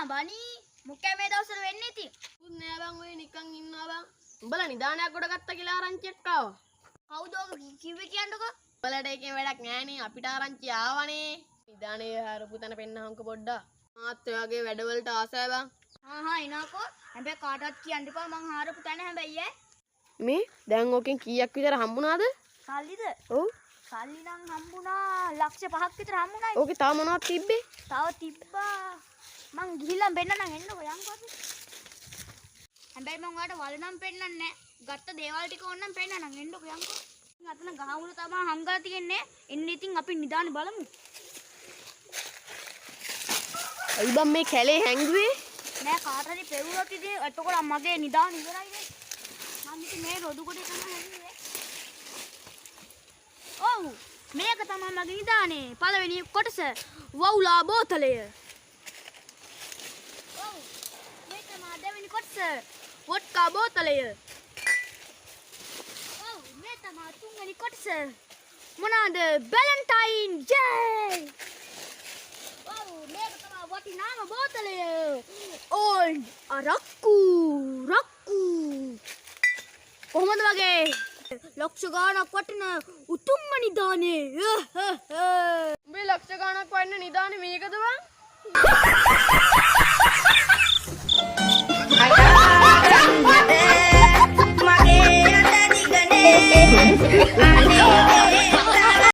බනි මොකෑ මේ දවස්වල වෙන්නේ ඉතින්? නෑ බං ඔය නිකන් ඉන්නවා බං. උඹලා නිදානයක් ගොඩ ගත්ත කියලා ආරංචියක් ආවා. කවුද ඔක කිව්වේ කියන්නකෝ? උඹලට එකේ වැඩක් නෑනේ අපිට ආරංචි ආවනේ. නිදානේ හරපු තැන පෙන්නහන්ක පොඩ්ඩක්. මාත් ඔයගේ වැඩවලට ආසයි බං. හා එනකෝ. හැබැයි කාටවත් කියන්න එපා මං හාරපු තැන හැබැයි ඈ. මේ දැන් ඕකෙන් කීයක් විතර හම්බුණාද? සල්ලිද? ඔව්. සල්ලි නම් හම්බුණා ලක්ෂ 5ක් විතර හම්බුණා. ඕකේ තව මොනවද තිබ්බේ? තව තිබ්බා. මං ගිහිල්ලා බෙන්නනම් එන්නකෝ යන්කෝ අපි. හැබැයි මං ඔයාලට වල නම් පෙන්නන්නේ නැහැ. ගත්ත දේවල් ටික ඕනනම් පෙන්නනම් එන්නකෝ යන්කෝ. ඉතින් අතන ගහමුළු තමයි හංගලා තියෙන්නේ. එන්න ඉතින් අපි නිදානේ බලමු. අයි බං මේ කැලේ හැංගුවේ? නෑ කාට හරි පෙවුනොත් ඉතින් එතකොට මගේ නිදාන ඉවරයිනේ. මම ඉතින් මේ රොඩු කොටේ තමයි හැදුවේ. ඔව් මේක තමයි මගේ නිදානේ පළවෙනි කොටස වවුලා බෝතලය. ඔව් මේක තමයි දෙවෙනි කොටස වොඩ්කා බෝතලය. ඔව් මේ තමයි තුන්වෙනි කොටස මොනවාද වැලන්ටයින් ජේ. ඔව් මේක තමයි වටිනාම බෝතලය ඕල්ඩ් අරක්කු රක්කු. කොහොමද වගේ ලක්ෂ ගාණක් වටින උතුම්ම නිදානේ. උඹේ ලක්ෂ ගාණක් වටින නිදානේ මේකද බං? මගේ අත දිගනේ අනේ